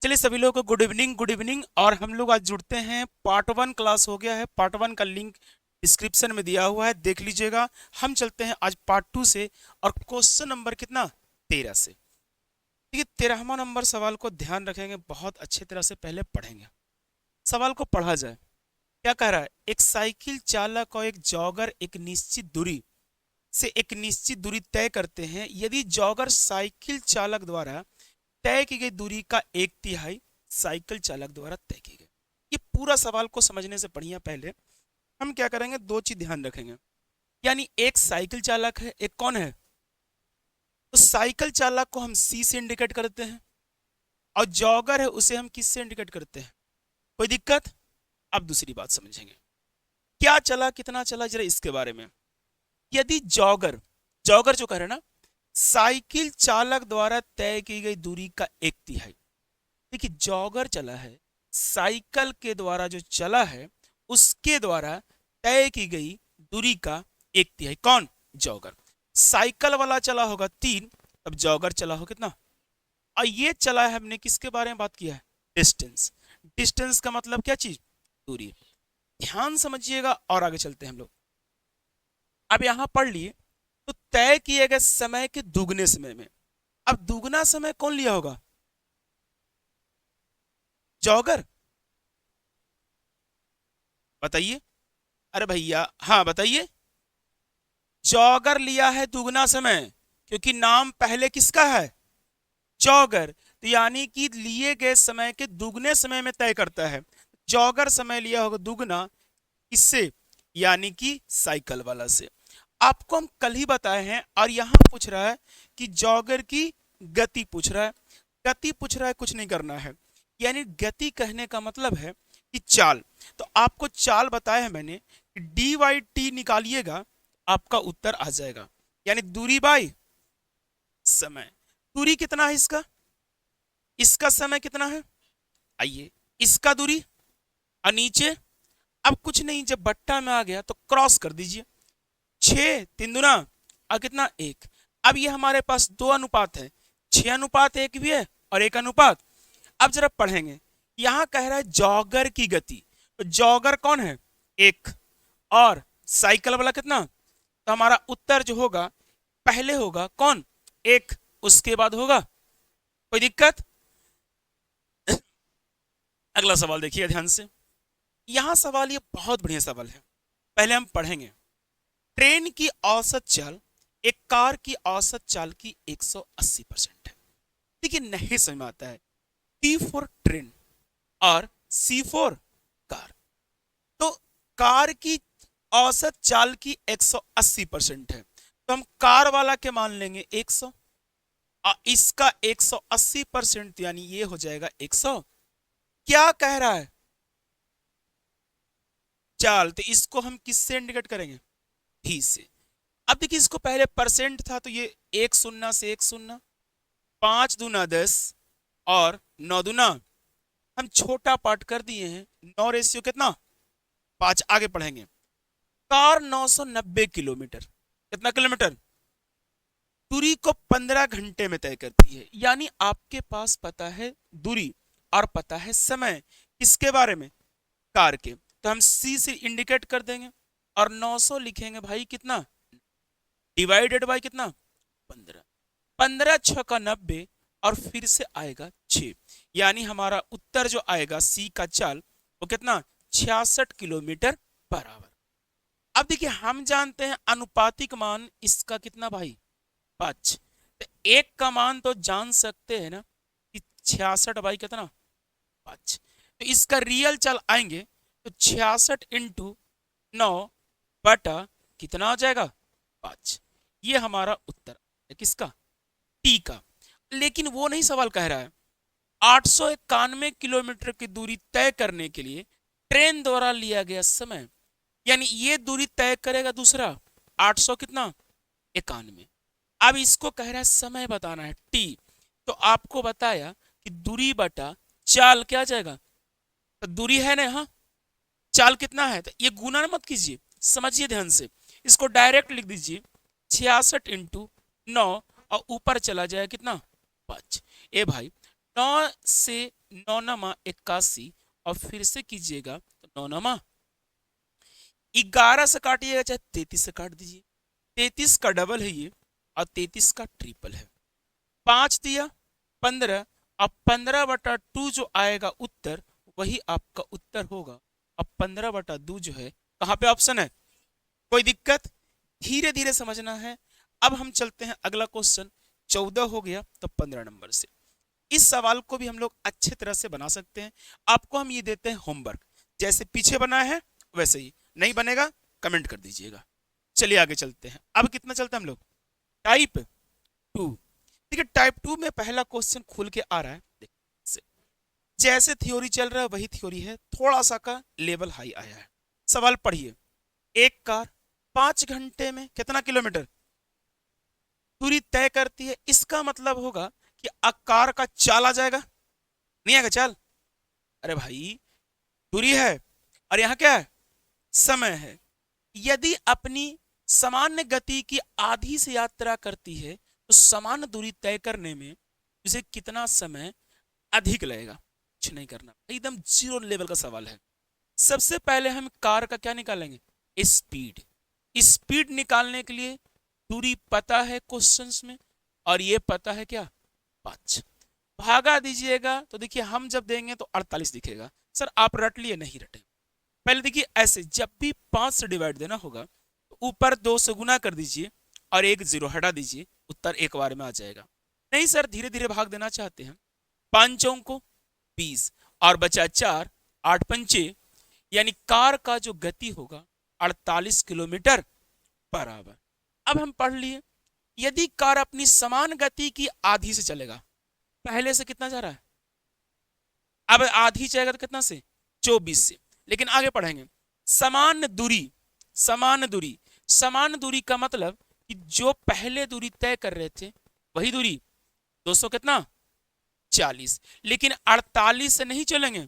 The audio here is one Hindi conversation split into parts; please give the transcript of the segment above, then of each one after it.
चलिए सभी लोगों को गुड इवनिंग, गुड इवनिंग। और हम लोग आज जुड़ते हैं। पार्ट वन क्लास हो गया है। पार्ट वन का लिंक डिस्क्रिप्शन में दिया हुआ है, देख लीजिएगा। हम चलते हैं आज पार्ट टू से। और क्वेश्चन नंबर कितना, 13 से। देखिए 13वां नंबर सवाल को ध्यान रखेंगे, बहुत अच्छे तरह से पहले पढ़ेंगे। सवाल को पढ़ा जाए। क्या कह रहा है? एक साइकिल चालक और एक जॉगर एक निश्चित दूरी से एक निश्चित दूरी तय करते हैं। यदि जॉगर साइकिल चालक द्वारा तय की गई दूरी का एक तिहाई साइकिल चालक द्वारा तय की गई। ये पूरा सवाल को समझने से बढ़िया पहले हम क्या करेंगे, दो चीज ध्यान रखेंगे। यानी एक साइकिल चालक है, एक कौन है? तो साइकिल चालक को हम सी से इंडिकेट करते हैं, और जॉगर है उसे हम किस से इंडिकेट करते हैं? कोई दिक्कत? अब दूसरी बात समझेंगे, क्या चला कितना चला जरा इसके बारे में। यदि जॉगर जॉगर जो कह रहे हैं ना, साइकिल चालक द्वारा तय की गई दूरी का एक तिहाई। देखिए जॉगर चला है, साइकिल के द्वारा जो चला है उसके द्वारा तय की गई दूरी का एक तिहाई। कौन? जॉगर। साइकिल वाला चला होगा 3, अब जॉगर चला हो कितना? और ये चला है, हमने किसके बारे में बात किया है? डिस्टेंस। डिस्टेंस का मतलब क्या चीज? दूरी। ध्यान समझिएगा और आगे चलते हैं हम लोग। अब यहां पढ़ लिए, तो तय किए गए समय के दुगने समय में। अब दुगना समय कौन लिया होगा? जॉगर। बताइए। अरे भैया हाँ बताइए। जॉगर लिया है दुगना समय, क्योंकि नाम पहले किसका है? जॉगर। तो यानी कि लिए गए समय के दुगने समय में तय करता है। जॉगर समय लिया होगा दुगना, इससे यानी कि साइकिल वाला से। आपको हम कल ही बताए हैं, और यहां पूछ रहा है कि जॉगर की गति पूछ रहा है। गति पूछ रहा है, कुछ नहीं करना है। यानी गति कहने का मतलब है कि चाल। तो आपको चाल बताया है मैंने कि डी वाई टी निकालिएगा, आपका उत्तर आ जाएगा। यानी दूरी बाई समय। दूरी कितना है इसका? इसका समय कितना है? आइए, इसका दूरी और नीचे। अब कुछ नहीं, जब बट्टा में आ गया तो क्रॉस कर दीजिए। 6 3 दूना और कितना? 1। अब ये हमारे पास दो अनुपात है, 6:1 भी है और 1 अनुपात। अब जरा पढ़ेंगे। यहां कह रहा है जॉगर की गति, तो जॉगर कौन है? 1। और साइकिल वाला कितना? तो हमारा उत्तर जो होगा, पहले होगा कौन? 1, उसके बाद होगा। कोई दिक्कत? अगला सवाल देखिए ध्यान से। यहां सवाल, ये बहुत बढ़िया सवाल है, पहले हम पढ़ेंगे। ट्रेन की औसत चाल एक कार की औसत चाल की 180% है। देखिए नहीं समझ में आता है। टी फॉर ट्रेन और सी फॉर कार। तो कार की औसत चाल की 180% है, तो हम कार वाला के मान लेंगे 100, और इसका 180% यानी ये हो जाएगा 100। क्या कह रहा है? चाल। तो इसको हम किससे इंडिकेट करेंगे? भी से। अब देखिए, इसको पहले परसेंट था, तो ये एक शून्य से एक शून्य, 5 दूना 10 और 9 दूना। हम छोटा पार्ट कर दिए हैं। 9 रेशियो कितना? 5। आगे पढ़ेंगे। कार 990 किलोमीटर, कितना किलोमीटर? दूरी को 15 घंटे में तय करती है। यानी आपके पास पता है दूरी और पता है समय, किसके बारे में? कार के। तो हम सी से इंडिकेट कर देंगे, और 900 लिखेंगे भाई कितना, डिवाइडेड बाय कितना, 15। 15×6 = 90, और फिर से आएगा 6। यानी हमारा उत्तर जो आएगा सी का चाल, वो कितना, 66 किलोमीटर पर आवर। अब देखिए, हम जानते हैं अनुपातिक मान इसका कितना भाई, 5। तो एक का मान तो जान सकते हैं ना कि 66 बाई कितना, 5। तो इसका रियल चाल आएंगे, तो 66 × 9 कितना हो जाएगा, 5। ये हमारा उत्तर है किसका, टी का। लेकिन वो नहीं सवाल कह रहा है। 891 किलोमीटर की दूरी तय करने के लिए ट्रेन द्वारा लिया गया समय, यानी ये दूरी तय करेगा दूसरा 800 कितना, 91। अब इसको कह रहा है समय बताना है टी। तो आपको बताया कि दूरी बटा चाल क्या आ जाएगा, तो दूरी है ना, हाँ, चाल कितना है, तो ये गुना मत कीजिए, समझिए ध्यान से। इसको डायरेक्ट लिख दीजिए, 66 × 9, और ऊपर चला जाए कितना, 5। ए भाई, 9 से 9 81 और फिर से कीजिएगा तो 9 11 से काटिएगा चाहे 33 से काट दीजिए, 33 का डबल है ये और 33 का ट्रिपल है। 5 दिया 15, अब 15/2 जो आएगा उत्तर वही आपका उत्तर होगा। अब 15/2 जो है कहाँ पे ऑप्शन है, कोई दिक्कत, धीरे धीरे समझना है। अब हम चलते हैं अगला क्वेश्चन, 14 हो गया तो 15 नंबर से। इस सवाल को भी हम लोग अच्छे तरह से बना सकते हैं। आपको हम ये देते हैं होमवर्क, जैसे पीछे बना है वैसे ही, नहीं बनेगा कमेंट कर दीजिएगा। चलिए आगे चलते हैं। अब कितना चलता है हम लोग, टाइप 2। देखिए टाइप 2 में पहला क्वेश्चन खुल के आ रहा है, देखिए जैसे थ्योरी चल रहा है वही थ्योरी है, थोड़ा सा का लेवल हाई आया है। सवाल पढ़िए, एक कार 5 घंटे में कितना किलोमीटर दूरी तय करती है। इसका मतलब होगा कि कार का चाल आ जाएगा, नहीं आएगा चाल, अरे भाई दूरी है और यहाँ क्या है, समय है। यदि अपनी सामान्य गति की आधी से यात्रा करती है तो सामान्य दूरी तय करने में उसे कितना समय अधिक लगेगा। कुछ नहीं करना, एकदम जीरो लेवल का सवाल है। सबसे पहले हम कार का क्या निकालेंगे, स्पीड। स्पीड निकालने के लिए दूरी पता है क्वेश्चंस में और ये पता है क्या 5, भागा दीजिएगा तो देखिए हम जब देंगे तो 48 दिखेगा। सर आप रट लिए, नहीं रटे, पहले देखिए ऐसे जब भी 5 से डिवाइड देना होगा तो ऊपर 2 से गुना कर दीजिए और एक जीरो हटा दीजिए, उत्तर एक बार में आ जाएगा। नहीं सर धीरे धीरे भाग देना चाहते हैं, 5 चौको 20 और बचा 4, 8 पंचे, यानी कार का जो गति होगा 48 किलोमीटर पर आवर। अब हम पढ़ लिए, यदि कार अपनी समान गति की आधी से चलेगा, पहले से कितना जा रहा है, अब आधी जाएगा तो कितना से 24 से, लेकिन आगे पढ़ेंगे समान दूरी। समान दूरी, समान दूरी का मतलब कि जो पहले दूरी तय कर रहे थे वही दूरी 200 कितना 40, लेकिन 48 से नहीं चलेंगे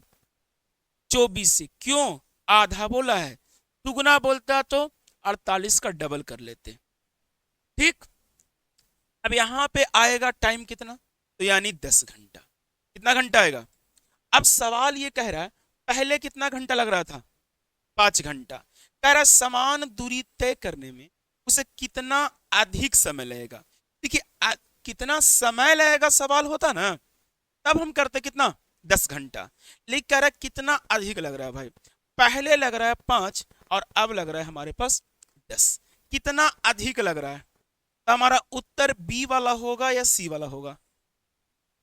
24 से, क्यों, आधा बोला है, दुगुना बोलता तो 48 का डबल कर लेते। ठीक, अब यहां पे आएगा टाइम कितना, तो यानी 10 घंटा। कितना घंटा आएगा, अब सवाल ये कह रहा है पहले कितना घंटा लग रहा था 5 घंटा, कह रहा समान दूरी तय करने में उसे कितना अधिक समय लगेगा। देखिए कितना समय लगेगा सवाल होता ना, तब हम करते कितना 10 घंटा, लेकिन कह रहा है कितना अधिक लग रहा है भाई, पहले लग रहा है 5 और अब लग रहा है हमारे पास 10, कितना अधिक लग रहा है, तो हमारा उत्तर बी वाला होगा या सी वाला होगा।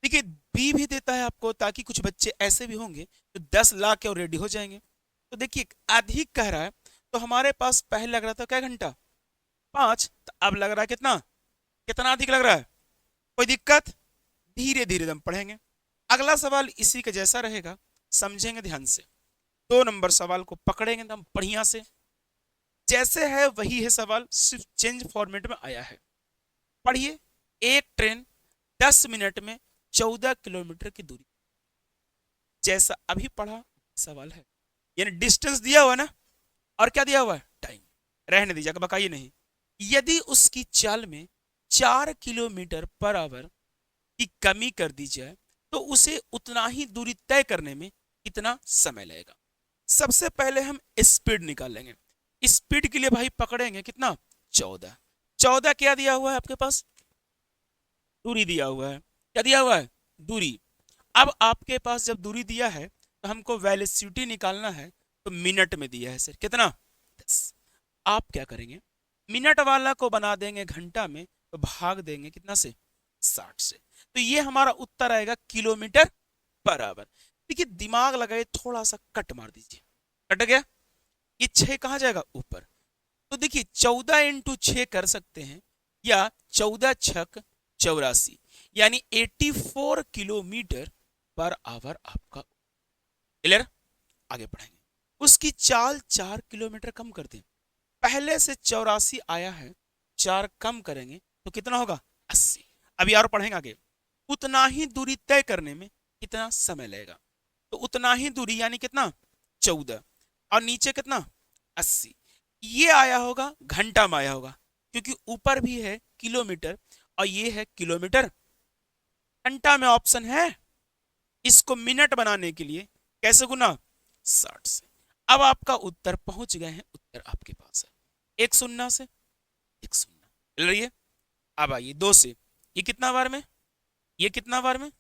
देखिए बी भी देता है आपको ताकि कुछ बच्चे ऐसे भी होंगे जो 10 ला के और रेडी हो जाएंगे। तो देखिए अधिक कह रहा है तो हमारे पास पहले लग रहा था क्या घंटा 5, तो अब लग रहा है कितना, कितना अधिक लग रहा है, कोई दिक्कत, धीरे धीरे हम पढ़ेंगे। अगला सवाल इसी के जैसा रहेगा, समझेंगे ध्यान से। 2 नंबर सवाल को पकड़ेंगे एकदम बढ़िया से, जैसे है वही है सवाल, सिर्फ चेंज फॉर्मेट में आया है। पढ़िए, एक ट्रेन 10 मिनट में 14 किलोमीटर की दूरी, जैसा अभी पढ़ा सवाल है, यानी डिस्टेंस दिया हुआ ना और क्या दिया हुआ है टाइम, रहने दीजिएगा बकाइए नहीं। यदि उसकी चाल में 4 किलोमीटर पर आवर की कमी कर दी जाए तो उसे उतना ही दूरी तय करने में कितना समय लगेगा। सबसे पहले हम स्पीड निकालेंगे। स्पीड के लिए भाई पकड़ेंगे कितना 14, 14 क्या दिया हुआ है आपके पास, दूरी दिया हुआ है, क्या दिया हुआ है दूरी। अब आपके पास जब दूरी दिया है तो हमको वेलोसिटी निकालना है, तो मिनट में दिया है सर कितना 10। आप क्या करेंगे, मिनट वाला को बना देंगे घंटा में तो भाग देंगे कितना से 60 से, तो ये हमारा उत्तर आएगा किलोमीटर पर आवर। देखिए दिमाग लगाए, थोड़ा सा कट मार दीजिए, कट गया, ये 6 कहाँ जाएगा ऊपर, तो देखिए 14 इंटू 6 कर सकते हैं या 14 छक 84, यानी 84 किलोमीटर पर आवर आपका। क्लियर, आगे बढ़ेंगे। उसकी चाल 4 किलोमीटर कम कर दें, पहले से 84 आया है, 4 कम करेंगे तो कितना होगा 80। अभी और पढ़ेंगे आगे, उतना ही दूरी तय करने में कितना समय लगेगा, तो उतना ही दूरी यानी कितना 14 और नीचे कितना 80, ये आया होगा घंटा में आया होगा, क्योंकि ऊपर भी है किलोमीटर और ये है किलोमीटर, घंटा में ऑप्शन है इसको मिनट बनाने के लिए कैसे गुना, 60 से। अब आपका उत्तर पहुंच गए हैं, उत्तर आपके पास है एक शून्य से, एक शून्य मिल रही है। अब आइए दो से, ये कितना बार में, ये कितना बार में,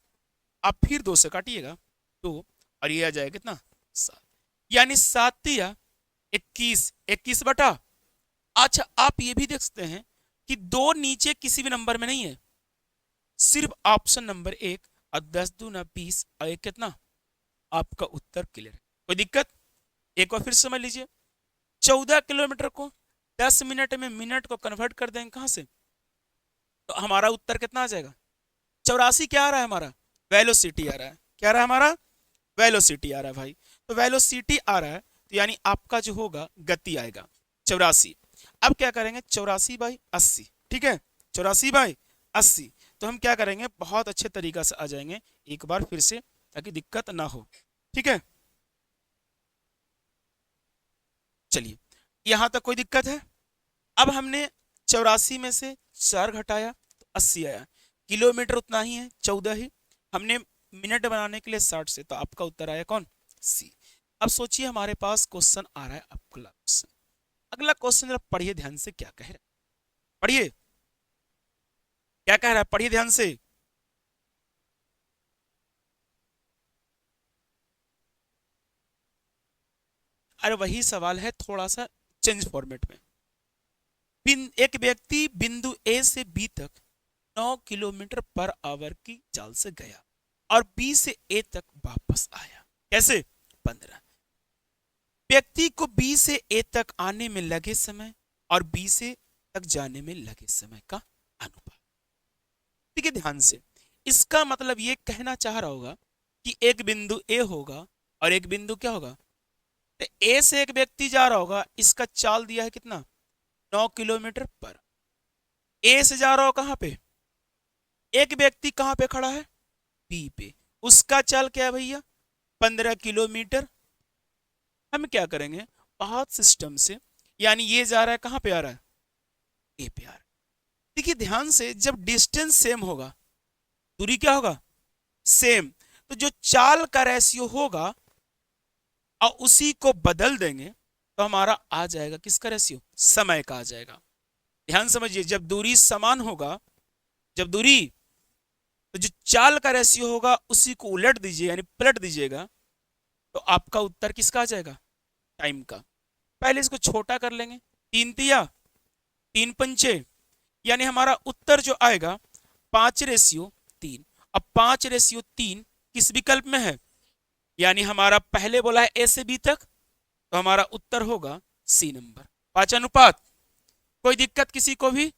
आप फिर दो से काटिएगा, दो, और ये आ जाएगा कितना, 7, यानी 7 या 21, 21 बटा। अच्छा आप ये भी देख सकते हैं कि दो नीचे किसी भी नंबर में नहीं है, सिर्फ ऑप्शन नंबर एक, और 10 दूना 20, और एक कितना, आपका उत्तर क्लियर है। कोई दिक्कत, एक बार फिर समझ लीजिए, 14 किलोमीटर को 10 मिनट में मिनट को कन्वर्ट कर देंगे कहां से, तो हमारा उत्तर कितना आ जाएगा, 84 क्या आ रहा है हमारा, वेलोसिटी आ रहा है, क्या आ रहा है हमारा, वेलोसिटी आ रहा है भाई। तो वेलोसिटी आ रहा है, तो यानी आपका जो होगा गति आएगा 84। अब क्या करेंगे, 84/80, ठीक है, 84/80। तो हम क्या करेंगे, बहुत अच्छे तरीका से आ जाएंगे एक बार फिर से, ताकि दिक्कत ना हो, ठीक है। चलिए यहां तक कोई दिक्कत है। अब हमने 84 में से 4 घटाया तो 80 आया, किलोमीटर उतना ही है 14 ही, हमने मिनट बनाने के लिए 60 से, तो आपका उत्तर आया कौन, सी। अब सोचिए हमारे पास क्वेश्चन आ रहा है अगला क्वेश्चन, अगला क्वेश्चन जरा पढ़िए ध्यान से, क्या कह रहा है, पढ़िए क्या कह रहा है, पढ़िए ध्यान से। अरे वही सवाल है, थोड़ा सा चेंज फॉर्मेट में। एक व्यक्ति बिंदु ए से बी तक 9 किलोमीटर पर आवर की चाल से गया और बी से ए तक वापस आया, कैसे, 15। व्यक्ति को बी से ए तक आने में लगे समय और बी से तक जाने में लगे समय का अनुपात। ठीक है, ध्यान से, इसका मतलब ये कहना चाह रहा होगा कि एक बिंदु ए होगा और एक बिंदु क्या होगा, तो ए से एक व्यक्ति जा रहा होगा, इसका चाल दिया है कितना, 9 किलोमीटर पर। ए से जा रहा हो कहां पे, एक व्यक्ति कहां पे खड़ा है, बी पे, उसका चाल क्या है भैया, 15 किलोमीटर। हम क्या करेंगे, पाथ सिस्टम से, यानी ये जा रहा है कहां पे आ रहा है, ए पे आ रहा है। देखिए ध्यान से, जब डिस्टेंस सेम होगा, दूरी क्या होगा, सेम, तो जो चाल का रेशियो होगा और उसी को बदल देंगे तो हमारा आ जाएगा किसका रेशियो, समय का आ जाएगा। ध्यान समझिए, जब दूरी समान होगा, जब दूरी, तो जो चाल का रेशियो होगा उसी को उलट दीजिए, यानी पलट दीजिएगा, तो आपका उत्तर किसका आ जाएगा, टाइम का। पहले इसको छोटा कर लेंगे, 3 तिया 3 पंचे, यानी हमारा उत्तर जो आएगा 5/3। अब 5/3 किस विकल्प में है, यानी हमारा पहले बोला है ए से बी तक, तो हमारा उत्तर होगा सी नंबर, 5 अनुपात। कोई दिक्कत किसी को भी,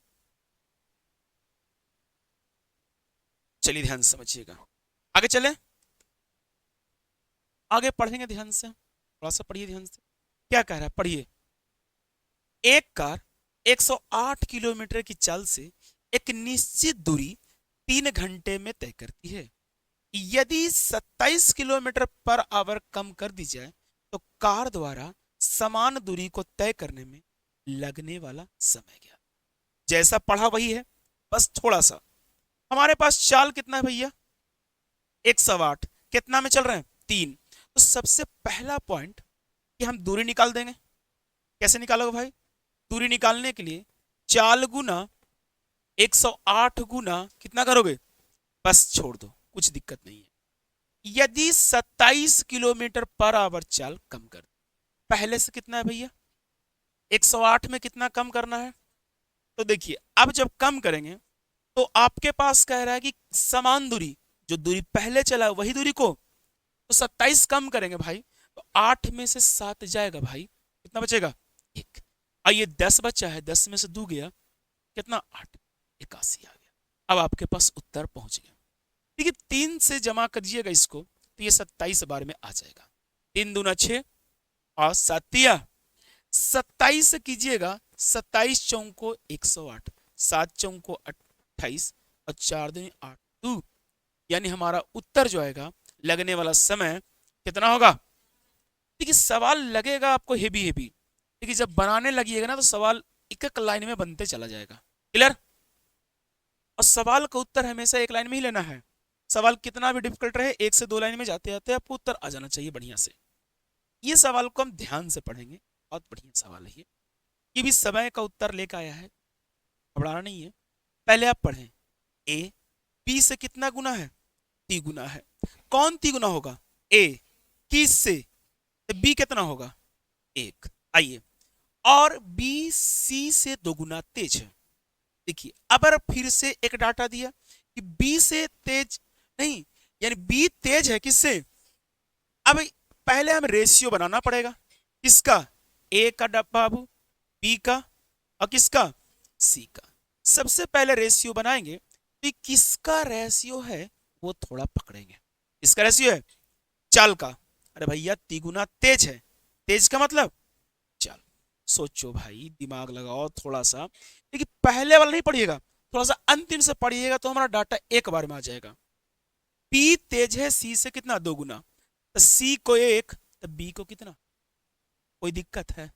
चलिए ध्यान समझिएगा, आगे चले, आगे पढ़ेंगे ध्यान से, थोड़ा सा पढ़िए ध्यान से, क्या कह रहा है, पढ़िए। एक कार 108 किलोमीटर की चाल से एक निश्चित दूरी 3 घंटे में तय करती है। यदि 27 किलोमीटर पर आवर कम कर दी जाए तो कार द्वारा समान दूरी को तय करने में लगने वाला समय क्या। जैसा पढ़ा वही है, बस थोड़ा सा, हमारे पास चाल कितना है भैया, 108, कितना में चल रहे हैं, 3। तो सबसे पहला पॉइंट कि हम दूरी निकाल देंगे। कैसे निकालोगे भाई, दूरी निकालने के लिए चाल गुना 108 गुना कितना करोगे, बस छोड़ दो, कुछ दिक्कत नहीं है। यदि 27 किलोमीटर पर आवर चाल कम कर, पहले से कितना है भैया, 108 में कितना कम करना है, तो देखिए अब जब कम करेंगे तो आपके पास कह रहा है कि समान दूरी, जो दूरी पहले चला वही दूरी को, तो 27 कम करेंगे भाई, तो 8 में से 7 जाएगा भाई, कितना बचेगा, 1। और ये 10 बचा है, 10 में से 2 गया, कितना, 8, 81 आ गया। अब आपके पास उत्तर पहुंच गया। ठीक है, 3 से जमा करिएगा इसको, तो ये 27 बार में आ जाएगा, 3 दूना 6 और 7 तिया 27 से कीजिएगा, 27 चौको 108, 7 चौको 28 और 4 दूनी 8, 2, यानी हमारा उत्तर जो आएगा, लगने वाला समय कितना होगा। देखिए सवाल लगेगा आपको हेवी हेवी, लेकिन जब बनाने लगिएगा ना तो सवाल एक एक लाइन में बनते चला जाएगा, क्लियर। और सवाल का उत्तर हमेशा एक लाइन में ही लेना है, सवाल कितना भी डिफिकल्ट रहे, 1 से 2 लाइन में जाते जाते आपको उत्तर आ जाना चाहिए बढ़िया से। ये सवाल को हम ध्यान से पढ़ेंगे, बहुत बढ़िया सवाल है ये भी समय का उत्तर लेकर आया है, घबराना नहीं है। पहले आप पढ़ें, ए बी से कितना गुना है, तिगुना है। कौन तिगुना होगा, ए किस से, तो बी कितना होगा, 1। आइए, और बी सी से 2 गुना तेज है। देखिए अब फिर से एक डाटा दिया कि बी से तेज नहीं, यानी बी तेज है किससे। अब पहले हम रेशियो बनाना पड़ेगा, किसका, ए का बाबू, बी का, और किसका, सी का। सबसे पहले रेशियो बनाएंगे तो किसका रेशियो है वो थोड़ा पकड़ेंगे। किसका रेशियो है, चाल का। अरे भैया तिगुना तेज है, तेज का मतलब चाल। सोचो भाई, दिमाग लगाओ थोड़ा सा, लेकिन पहले वाला नहीं पढ़िएगा, थोड़ा सा अंतिम से पढ़िएगा तो हमारा डाटा एक बार में आ जाएगा। पी तेज है सी से कितना, 2 गुना, तो सी को 1 तो बी को कितना, कोई दिक्कत है,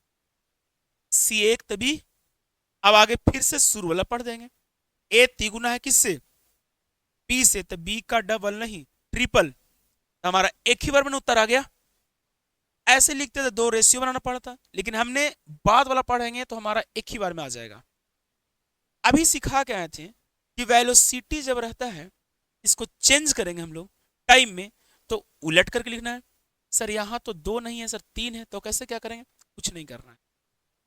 सी 1 तो बी। अब आगे फिर से शुरू वाला पढ़ देंगे, ए तिगुना है किससे, बी से, तो बी का डबल नहीं ट्रिपल, तो हमारा एक ही बार में उत्तर आ गया। ऐसे लिखते तो 2 रेशियो बनाना पड़ता, लेकिन हमने बाद वाला पढ़ेंगे तो हमारा एक ही बार में आ जाएगा। अभी सिखा के आए थे कि वेलोसिटी जब रहता है, इसको चेंज करेंगे हम लोग टाइम में, तो उलट करके लिखना है। सर यहाँ तो 2 नहीं है सर, 3 है, तो कैसे क्या करेंगे, कुछ नहीं करना है।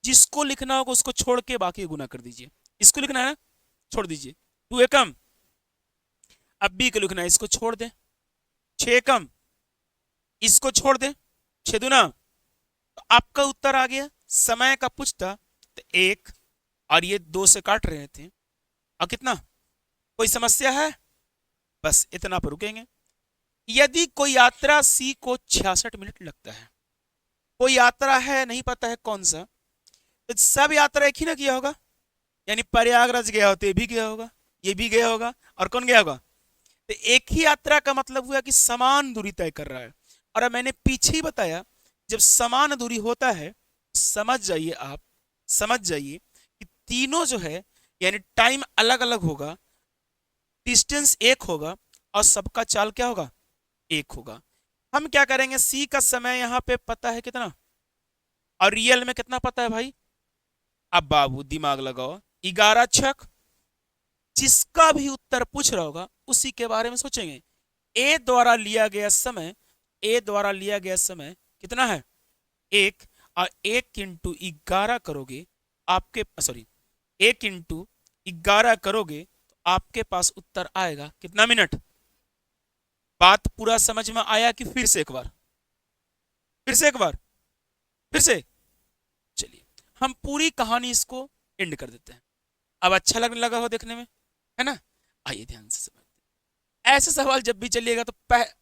जिसको लिखना होगा उसको छोड़ के बाकी गुना कर दीजिए। इसको लिखना है ना, छोड़ दीजिए, 2 एकम। अब बी को लिखना है, इसको छोड़ दे, 6 एकम, इसको छोड़ दे, 6 दूना। तो आपका उत्तर आ गया। समय का पूछता तो 1, और ये 2 से काट रहे थे, और कितना, कोई समस्या है, बस इतना पर रुकेंगे। यदि कोई यात्रा सी को 66 मिनट लगता है, कोई यात्रा है नहीं पता है कौन सा, तो सब यात्रा एक ही ना किया होगा, यानी प्रयागराज गया हो तो ये भी गया होगा, ये भी गया होगा, और कौन गया होगा, तो एक ही यात्रा का मतलब हुआ कि समान दूरी तय कर रहा है। और अब मैंने पीछे ही बताया, जब समान दूरी होता है, समझ जाइए आप, समझ जाइए कि तीनों जो है यानी टाइम अलग अलग होगा, डिस्टेंस एक होगा, और सबका चाल क्या होगा, एक होगा। हम क्या करेंगे, सी का समय यहाँ पे पता है कितना, और रियल में कितना पता है भाई। अब बाबू दिमाग लगाओ, 11 छक, जिसका भी उत्तर पूछ रहा होगा उसी के बारे में सोचेंगे। ए द्वारा लिया गया समय, ए द्वारा लिया गया समय कितना है, 1, और 1 इंटू 11 करोगे आपके, सॉरी 1 इंटू 11 करोगे तो आपके पास उत्तर आएगा कितना मिनट। बात पूरा समझ में आया कि फिर से एक बार, फिर से एक बार, फिर से। चलिए हम पूरी कहानी इसको एंड कर देते हैं। अब अच्छा लगने लगा हो देखने में, है ना। आइए ध्यान से समझते हैं। ऐसे सवाल जब भी चलिएगा तो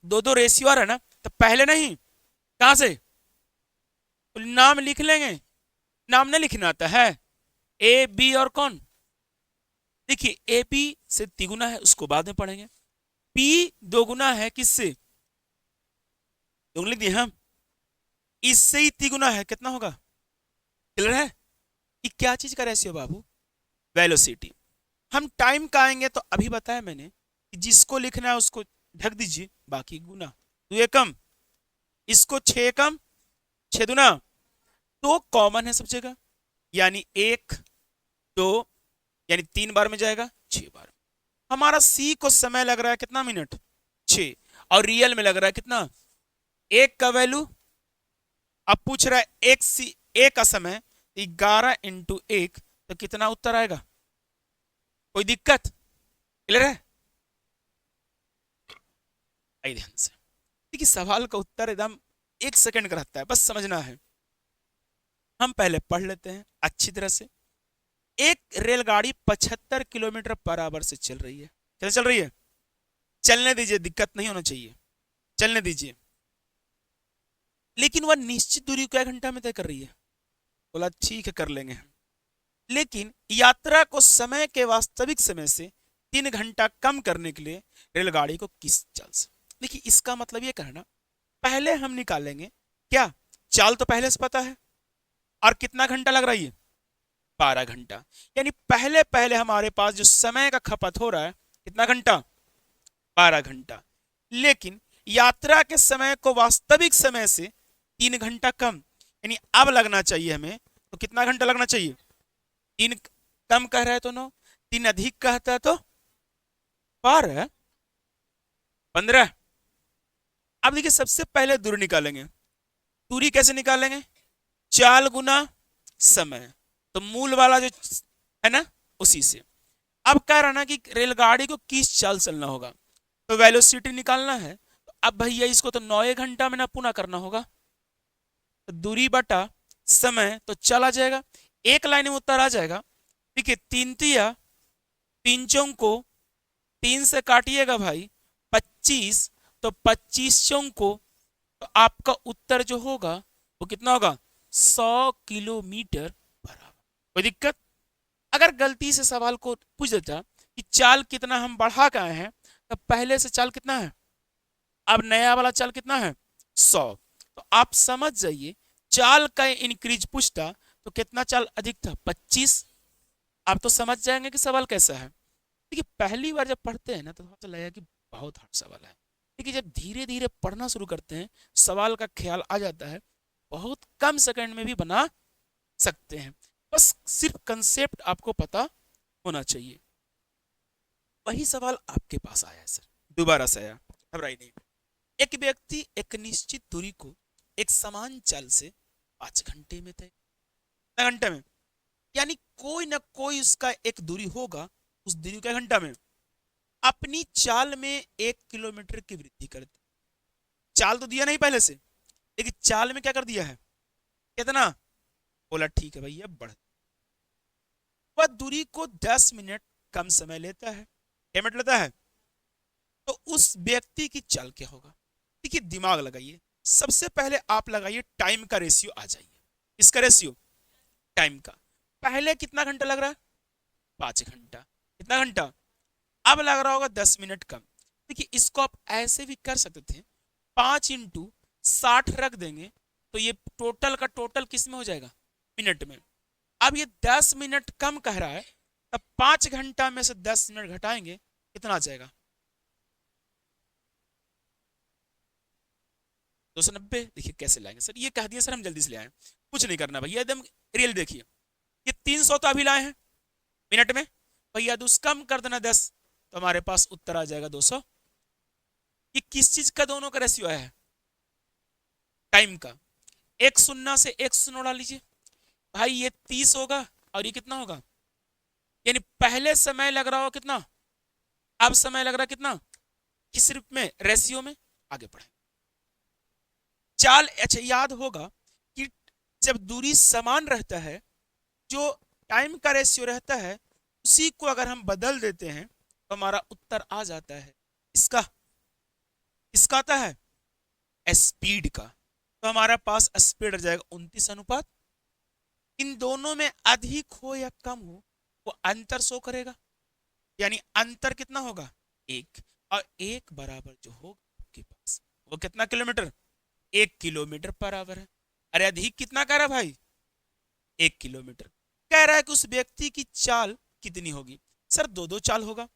2-2 रेशियो आ रहा है ना, तो पहले नहीं, कहां से, तो नाम लिख लेंगे। नाम नहीं लिखना आता है, ए बी और कौन, देखिए ए बी से तिगुना है उसको बाद में पढ़ेंगे। पी 2 गुना है किससे, 2 लिख दिए हम, इससे ही तिगुना है, कितना होगा, क्लियर है। ये क्या चीज का रेशियो बाबू, वेलोसिटी। हम टाइम का आएंगे तो अभी बताया मैंने कि जिसको लिखना है उसको ढक दीजिए, बाकी गुना, 2 एकम, इसको 6 एकम, 6 दूना, तो कॉमन है सब जगह, यानी 1 2, यानी 3 बार में जाएगा, 6 बार। हमारा सी को समय लग रहा है कितना मिनट, 6, और रियल में लग रहा है कितना, 1 का वैल्यू। अब पूछ रहा है एक सी, ए का समय 11 इंटू 1, तो कितना उत्तर आएगा, कोई दिक्कत, क्लियर है। आई ध्यान से, देखिए सवाल का उत्तर एकदम 1 सेकंड का रहता है, बस समझना है। हम पहले पढ़ लेते हैं अच्छी तरह से। एक रेलगाड़ी 75 किलोमीटर पर आवर से चल रही है, क्या चल रही है, चलने दीजिए, दिक्कत नहीं होना चाहिए, चलने दीजिए। लेकिन वह निश्चित दूरी को 1 घंटा में तय कर रही है। बोला ठीक है कर लेंगे, लेकिन यात्रा को समय के वास्तविक समय से 3 घंटा कम करने के लिए रेलगाड़ी को किस चाल से, देखिए इसका मतलब ये कहना, पहले हम निकालेंगे क्या, चाल तो पहले से पता है, और कितना घंटा लग रही है, 12 घंटा। यानी पहले पहले हमारे पास जो समय का खपत हो रहा है कितना घंटा, 12 घंटा। लेकिन यात्रा के समय को वास्तविक समय से 3 घंटा कम, यानी अब लगना चाहिए हमें, तो कितना घंटा लगना चाहिए? 3 कम कह रहा है तो 9, 3 अधिक कहता है तो 12, 15। अब देखिए सबसे पहले दूरी निकालेंगे। दूरी कैसे निकालेंगे? चाल गुना समय, तो मूल वाला जो है ना उसी से। अब कह रहा ना कि रेलगाड़ी को किस चाल चलना होगा, तो वेलोसिटी निकालना है। तो अब भैया इसको तो 9 घंटा में ना पूरा करना होगा, तो दूरी बटा समय तो चला जाएगा, एक लाइन में उत्तर आ जाएगा। ठीक है, 3 तिया 3 चौक को 3 से काटिएगा भाई 25, तो 25 चौक को, तो आपका उत्तर जो होगा वो कितना होगा? 100 किलोमीटर बराबर। कोई दिक्कत? अगर गलती से सवाल को पूछ देता कि चाल कितना हम बढ़ा के आए हैं, तो पहले से चाल कितना है, अब नया वाला चाल कितना है? 100। तो आप समझ जाइए, चाल का इंक्रीज पूछता तो कितना चाल अधिक था? 25। आप तो समझ जाएंगे कि सवाल कैसा है। देखिए पहली बार जब पढ़ते हैं ना तो थोड़ा सा लगेगा कि बहुत हार्ड सवाल है, लेकिन जब धीरे धीरे पढ़ना शुरू करते हैं सवाल का ख्याल आ जाता है, बहुत कम सेकंड में भी बना सकते हैं। बस सिर्फ कंसेप्ट आपको पता होना चाहिए। वही सवाल आपके पास आया है सर, दोबारा से आया, घबराई नहीं। एक व्यक्ति एक निश्चित दूरी को एक समान चाल से 5 घंटे में तय, 5 घंटे में, यानी कोई ना कोई उसका एक दूरी होगा, उस दूरी का घंटा में अपनी चाल में 1 किलोमीटर की वृद्धि कर दी। चाल तो दिया नहीं पहले से, लेकिन चाल में क्या कर दिया है? कितना? बोला ठीक है भैया बढ़। वह दूरी को 10 मिनट कम समय लेता है। क्या मिनट लेता है? तो उस व्यक्ति की चाल क्या होगा? देखिए दिमाग लगाइए, सबसे पहले आप लगाइए टाइम का रेशियो आ जाइए। इसका रेशियो टाइम का, पहले कितना घंटा लग रहा है? 5 घंटा। कितना घंटा? अब लग रहा होगा 10 मिनट कम। देखिए इसको आप ऐसे भी कर सकते थे, 5 × 60 रख देंगे तो ये टोटल का टोटल किस में हो जाएगा? मिनट में। अब ये 10 मिनट कम कह रहा है, तब 5 घंटा में से 10 मिनट घटाएंगे, कितना आ जाएगा? 290। देखिए कैसे लाएंगे सर, ये कह दिया सर हम जल्दी से ले आए, कुछ नहीं करना भैया, एकदम रियल। देखिए ये 300 तो अभी लाए हैं मिनट में, भैया 2 कम कर देना 10, तो हमारे पास उत्तर आ जाएगा 200। ये किस चीज का दोनों का रेशियो है? टाइम का। एक शून्य से एक शून्य उड़ा लीजिए भाई, ये 30 होगा और ये कितना होगा? यानी पहले समय लग रहा हो कितना, अब समय लग रहा कितना? किस रूप में? रेशियो में। आगे बढ़े, चाल अच्छा याद होगा कि जब दूरी समान रहता है, जो टाइम का रेशियो रहता है उसी को अगर हम बदल देते हैं तो हमारा उत्तर आ जाता है इसका। इसका आता है स्पीड का, तो हमारा पास स्पीड आ जाएगा 29 अनुपात। इन दोनों में अधिक हो या कम हो वो अंतर शो करेगा, यानी अंतर कितना होगा? 1। और 1 बराबर जो होगा आपके पास वो कितना किलोमीटर? 1 किलोमीटर बराबर है। अरे अधिक कितना कह रहा है भाई? 1 किलोमीटर। कह रहा है कि उस व्यक्ति की चाल कितनी होगी? सर दो दो चाल होगा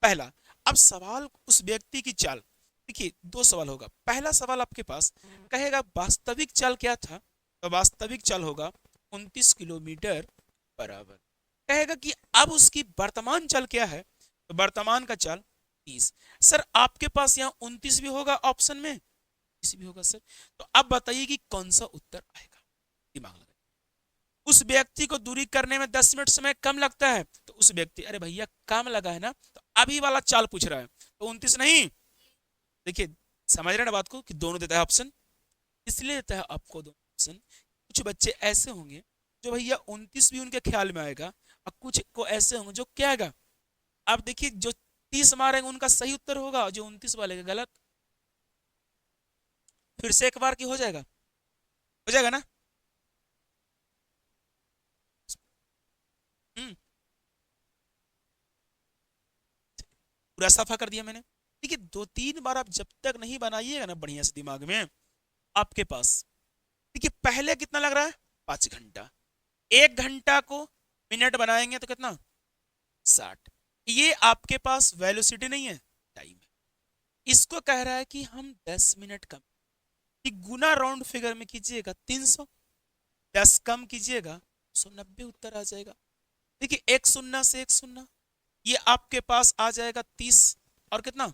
पहला। अब सवाल उस व्यक्ति की चाल, देखिए 2 सवाल होगा। पहला सवाल आपके पास कहेगा वास्तविक चाल क्या था, तो वास्तविक चाल होगा 29 किलोमीटर बराबर। कहेगा कि अब उसकी वर्तमान चाल क्या है, तो वर्तमान का चाल 30। सर आपके पास यहाँ 29 भी होगा ऑप्शन में, 30 भी होगा सर। तो अब बताइए कि कौन सा उत्तर आएगा? दिमाग लगाइए। उस व्यक्ति को दूरी करने में 10 मिनट समय कम लगता है, तो उस व्यक्ति, अरे भैया कम लगा है ना, तो अभी वाला चाल पूछ रहा है, तो 29 नहीं। देखिए समझ रहे ना बात को, कि दोनों देता है ऑप्शन, इसलिए देता है आपको दोनों ऑप्शन। कुछ बच्चे ऐसे होंगे जो भैया 29 भी उनके ख्याल में आएगा, और कुछ को ऐसे होंगे जो क्या आएगा? अब देखिए जो 30 मारेंगे उनका सही उत्तर होगा, और जो 29 वाले का गलत। फिर से एक बार की हो जाएगा, हो जाएगा ना? हम्म, पूरा सफा कर दिया मैंने। देखिए 2-3 बार आप जब तक नहीं बनाइएगा ना बढ़िया से दिमाग में, आपके पास देखिए पहले कितना लग रहा है? 5 घंटा। 1 घंटा को मिनट बनाएंगे तो कितना? 60। ये आपके पास वेलोसिटी नहीं है, टाइम है। इसको कह रहा है कि हम 10 मिनट कम, कि गुना राउंड फिगर में कीजिएगा 300, 10 कम कीजिएगा 190, उत्तर आ जाएगा। देखिए एक शून्य से एक शून्य, ये आपके पास आ जाएगा 30, और कितना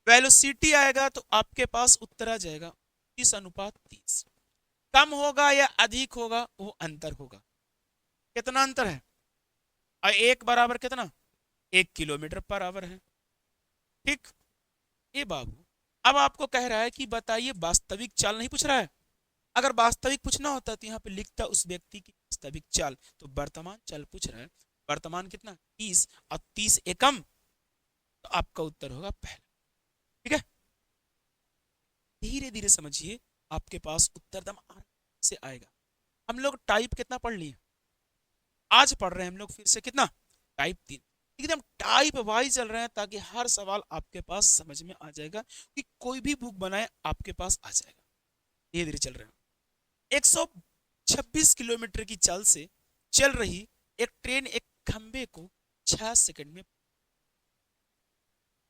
वेलोसिटी आएगा, तो आपके पास उत्तर आ जाएगा 30:30। कम होगा या अधिक होगा वो अंतर होगा। कितना अंतर है? और एक बराबर कितना, 1 किलोमीटर पर आवर है। ठीक। ये बाबू अब आपको कह रहा है कि बताइए वास्तविक चाल नहीं पूछ रहा है। अगर वास्तविक पूछना होता तो यहाँ पे लिखता उस व्यक्ति की वास्तविक चाल, तो वर्तमान चाल पूछ रहा है। वर्तमान कितना 30, और 30 एकम, तो आपका उत्तर होगा पहला। ठीक है, धीरे धीरे समझिए, आपके पास उत्तर दम आराम से आएगा। हम लोग टाइप कितना पढ़ लिए, आज पढ़ रहे हैं हम लोग फिर से कितना, टाइप 3। एकदम टाइप वाइज चल रहे हैं, ताकि हर सवाल आपके पास समझ में आ जाएगा, कि कोई भी बुक बनाए आपके पास आ जाएगा। धीरे धीरे चल रहे हैं। 126 किलोमीटर की चाल से चल रही एक ट्रेन एक खंबे को 6 सेकंड में,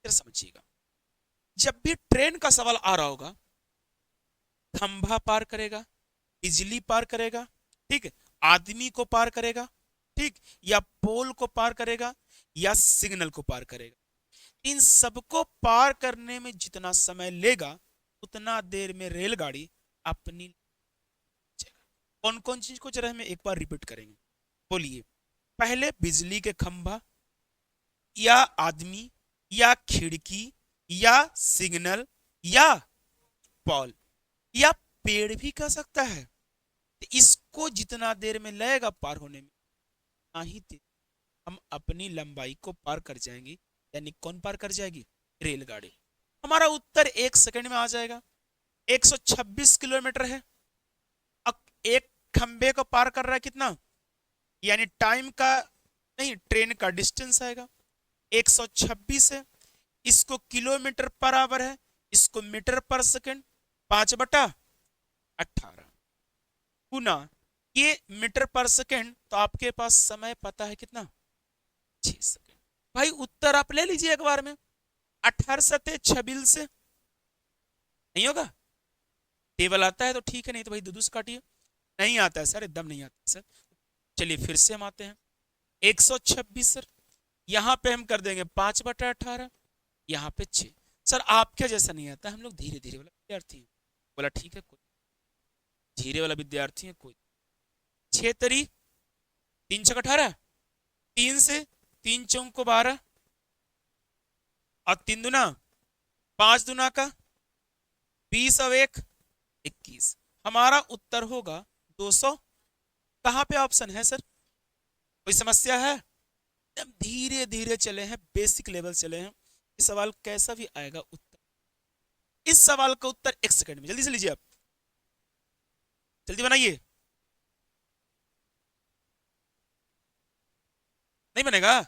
समझिएगा। जब भी ट्रेन का सवाल आ रहा होगा, खंभा पार करेगा, बिजली पार करेगा, ठीक है, आदमी को पार करेगा, ठीक, या पोल को पार करेगा, या सिग्नल को पार करेगा। इन सबको पार करने में जितना समय लेगा, उतना देर में रेलगाड़ी अपनी, कौन कौन चीज को जरा हमें एक बार रिपीट करेंगे, बोलिए। पहले बिजली के खंभा, या आदमी, या खिड़की, या सिग्नल, या पोल, या पेड़ भी कह सकता है। तो इसको जितना देर में लगेगा पार होने में, ना ही हम अपनी लंबाई को पार कर जाएंगे। यानी कौन पार कर जाएगी, रेलगाड़ी। हमारा उत्तर 1 सेकंड में आ जाएगा। 126 किलोमीटर है, अब एक खंबे को पार कर रहा है कितना, यानी टाइम का नहीं, ट्रेन का डिस्टेंस आएगा 126 है। इसको किलोमीटर पर आवर है, इसको मीटर पर सेकंड, 5/18 गुना ये मीटर पर सेकंड, तो आपके पास समय पता है कितना, 6 सेकंड। भाई उत्तर आप ले लीजिए एक बार में, 18 सते 26 से नहीं होगा। टेबल आता है तो ठीक है, नहीं तो भाई दूध काटिए। नहीं आता है सर, एकदम नहीं आता है सर। चलिए फिर से हम आते हैं। 126 सर, यहाँ पे हम कर देंगे 5/18, यहाँ पे 6। सर आपके जैसा नहीं आता, हम लोग धीरे धीरे वाला विद्यार्थी हैं। बोला ठीक है, कोई धीरे वाला विद्यार्थी है कोई। 6 तरी 3×18, 3 से 3 चौक को 12, और 3 दूना 5 दूना का 20, और 1 21। हमारा उत्तर होगा 200। कहाँ पे ऑप्शन है सर, कोई समस्या है? एकदम धीरे धीरे चले हैं, बेसिक लेवल चले हैं। इस सवाल कैसा भी आएगा उत्तर, इस सवाल का उत्तर 1 सेकंड में, जल्दी से लीजिए आप, जल्दी बनाइए। नहीं बनेगा,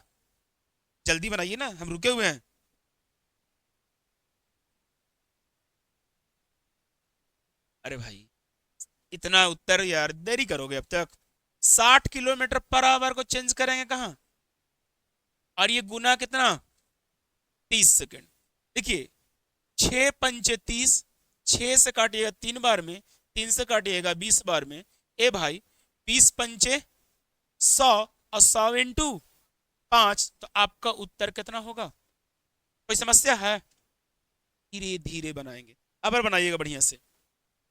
जल्दी बनाइए ना, हम रुके हुए हैं। अरे भाई इतना उत्तर यार, देरी करोगे अब तक। 60 किलोमीटर पर आवर को चेंज करेंगे कहाँ, और ये गुना कितना, 30 सेकंड। देखिए 6×5 = 30, 6 से काटिएगा 3 बार में, 3 से काटिएगा 20 बार में। ए भाई 20×5 = 100, और 100 इंटू 5, तो आपका उत्तर कितना होगा? कोई समस्या है? धीरे धीरे बनाएंगे, अब बनाइएगा बढ़िया से,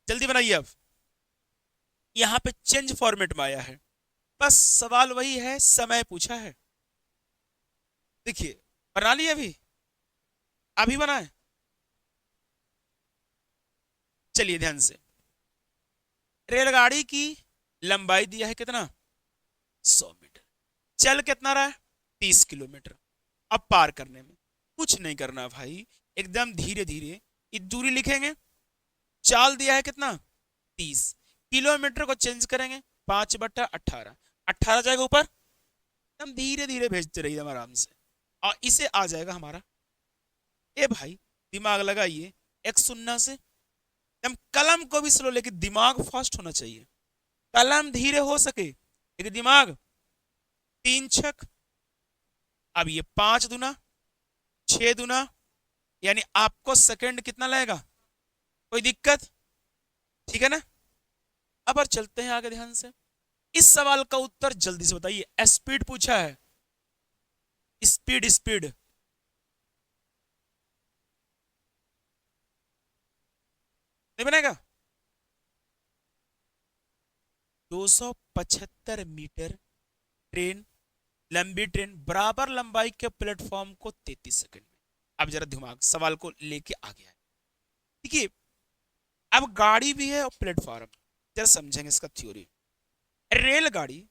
जल्दी बनाइए। अब यहाँ पे चेंज फॉर्मेट में आया है, बस सवाल वही है, समय पूछा है। देखिए बना लिया, अभी बनाए। चलिए ध्यान से, रेलगाड़ी की लंबाई दिया है कितना, 100 मीटर। चल कितना रहा है, 30 किलोमीटर। अब पार करने में कुछ नहीं करना भाई, एकदम धीरे धीरे ये दूरी लिखेंगे। चाल दिया है कितना, 30 किलोमीटर को चेंज करेंगे 5/18, 18 जाएगा ऊपर, एकदम धीरे धीरे भेजते रहिए आराम से, और इसे आ जाएगा हमारा। ए भाई दिमाग लगाइए, एक शून्य से हम कलम को भी स्लो, लेकिन दिमाग फास्ट होना चाहिए। कलम धीरे हो सके लेकिन दिमाग 3×6। अब ये 5 दूना 6 दूना यानी आपको सेकंड कितना लगेगा, कोई दिक्कत, ठीक है ना। अब और चलते हैं आगे ध्यान से। इस सवाल का उत्तर जल्दी से बताइए। स्पीड पूछा है, स्पीड स्पीड नहीं बनेगा। 275 मीटर ट्रेन, लंबी ट्रेन बराबर लंबाई के प्लेटफॉर्म को 33 सेकंड में। अब जरा दिमाग सवाल को लेके आ गया है। देखिए, अब गाड़ी भी है और प्लेटफॉर्म, जरा समझेंगे इसका थ्योरी। रेलगाड़ी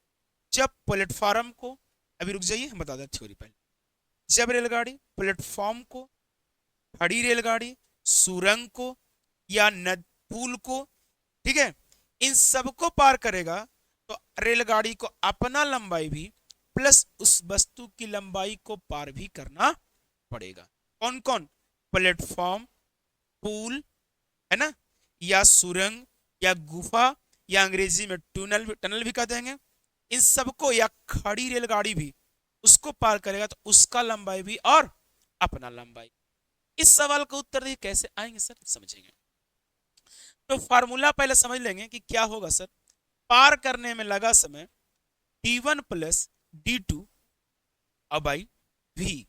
जब प्लेटफॉर्म को, अभी रुक जाइए हम बता दें थ्योरी पहले। जब रेलगाड़ी प्लेटफॉर्म को, खड़ी रेलगाड़ी सुरंग को या नद पुल को, ठीक है, इन सबको पार करेगा तो रेलगाड़ी को अपना लंबाई भी प्लस उस वस्तु की लंबाई को पार भी करना पड़ेगा। कौन कौन, प्लेटफॉर्म, पुल, है ना, या सुरंग या गुफा या अंग्रेजी में टनल, टनल भी कह देंगे। इन सबको, या खड़ी रेलगाड़ी भी उसको पार करेगा तो उसका लंबाई भी और अपना लंबाई। इस सवाल का उत्तर देखिए कैसे आएंगे सर, समझेंगे। तो फार्मूला पहले समझ लेंगे कि क्या होगा सर। पार करने में लगा समय d1 प्लस d2 और बाई v।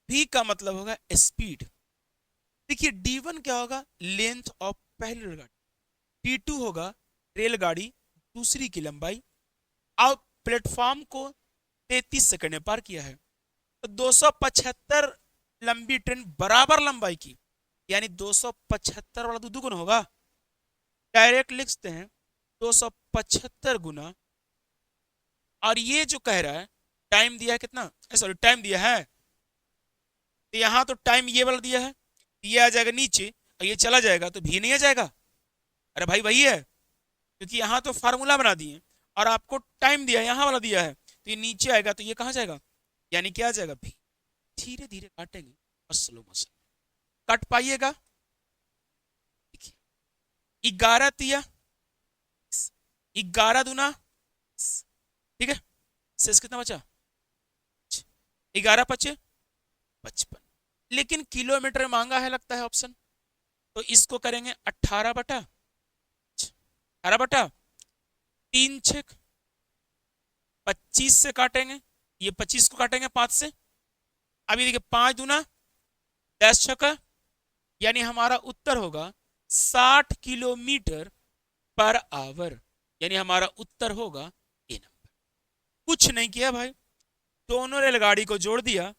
v का मतलब होगा स्पीड। देखिए d1 क्या होगा, लेंथ ऑफ पहली रेलगाड़ी, d2 होगा रेलगाड़ी दूसरी की लंबाई। अब प्लेटफॉर्म को 33 सेकंड में पार किया है, तो 275 लंबी ट्रेन बराबर लंबाई की, यानी 275 वाला दुगुना होगा। डायरेक्ट लिखते हैं 275 गुना, और ये जो कह रहा है टाइम दिया है कितना, सॉरी टाइम दिया है, तो यहां तो टाइम ये वाला दिया है, ये आ जाएगा नीचे और ये चला जाएगा तो भी नहीं आ जाएगा। अरे भाई वही है, क्योंकि यहां तो फार्मूला बना दिए और आपको टाइम दिया है, यहां वाला दिया है, तो ये नीचे आएगा तो ये कहां जाएगा, यानी क्या आ जाएगा भी। धीरे धीरे काटेंगे और स्लो मोशन काट पाइएगा। 11 तिया 11 दूना, ठीक है, शेष कितना बचा, 11 पचे 55। लेकिन किलोमीटर मांगा है लगता है ऑप्शन, तो इसको करेंगे 18 बटा 3 छेक 25 से काटेंगे, ये 25 को काटेंगे 5 से। अभी देखिए 5 दूना 10 छक्का, यानी हमारा उत्तर होगा 60 किलोमीटर पर आवर, यानी हमारा उत्तर होगा ए नंबर। कुछ नहीं किया भाई, दोनों रेलगाड़ी को जोड़ दिया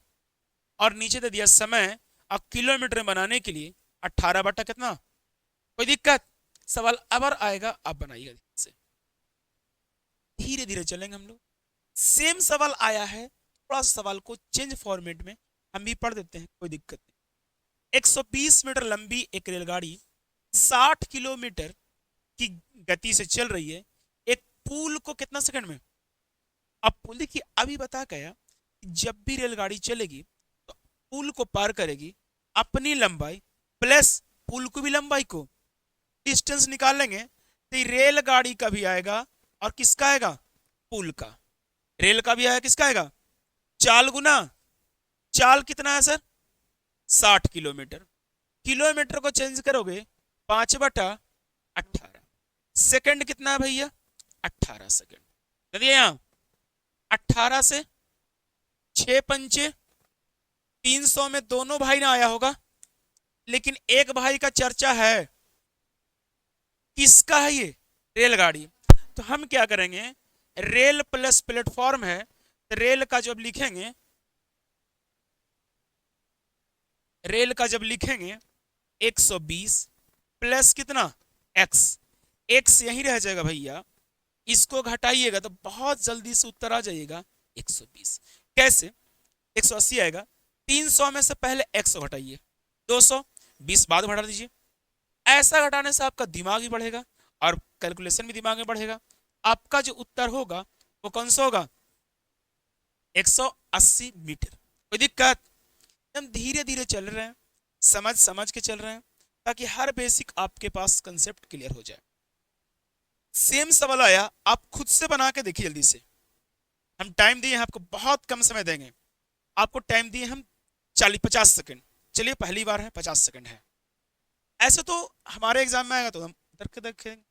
और नीचे दे दिया समय, अब किलोमीटर बनाने के लिए 18 बटा कितना, कोई दिक्कत। सवाल अब आएगा, आप बनाइएगा ध्यान से, धीरे धीरे चलेंगे हम लोग। सेम सवाल आया है, थोड़ा सवाल को चेंज फॉर्मेट में हम भी पढ़ देते हैं, कोई दिक्कत नहीं। 120 मीटर लंबी एक रेलगाड़ी 60 किलोमीटर की गति से चल रही है एक पुल को कितना सेकंड में। अब पुल देखिए अभी बता गया, जब भी रेलगाड़ी चलेगी तो पुल को पार करेगी अपनी लंबाई प्लस पुल को भी लंबाई को, डिस्टेंस निकाल लेंगे तो रेलगाड़ी का भी आएगा और किसका आएगा, पुल का। रेल का भी आएगा, किसका आएगा, चाल गुना, चाल कितना है सर 60 किलोमीटर। किलोमीटर को चेंज करोगे 5 बटा 18, सेकंड कितना है भैया 18 सेकंड। देखिए यहां 18 से 6 पंचे 300 में दोनों भाई ना आया होगा, लेकिन एक भाई का चर्चा है, किसका है ये, रेलगाड़ी। तो हम क्या करेंगे, रेल प्लस प्लेटफॉर्म है तो रेल का जब लिखेंगे, रेल का जब लिखेंगे 120 प्लस कितना x, x यहीं रह जाएगा भैया, इसको घटाइएगा तो बहुत जल्दी से उत्तर आ जाइएगा 120। कैसे, 180 आएगा, 300 में से पहले x घटाइए, 220 बाद घटा दीजिए। ऐसा घटाने से आपका दिमाग भी बढ़ेगा और कैलकुलेशन भी दिमाग में बढ़ेगा। आपका जो उत्तर होगा वो कौन सा होगा, 180 मीटर। कोई दिक्कत, हम धीरे धीरे चल रहे हैं, समझ समझ के चल रहे हैं, ताकि हर बेसिक आपके पास कंसेप्ट क्लियर हो जाए। सेम सवाल आया, आप खुद से बना के देखिए जल्दी से। हम टाइम दिए हैं आपको, बहुत कम समय देंगे आपको, टाइम दिए हम 40-50 सेकंड, चलिए पहली बार है, 50 सेकंड है। ऐसे तो हमारे एग्जाम में आएगा तो हम करके देखेंगे।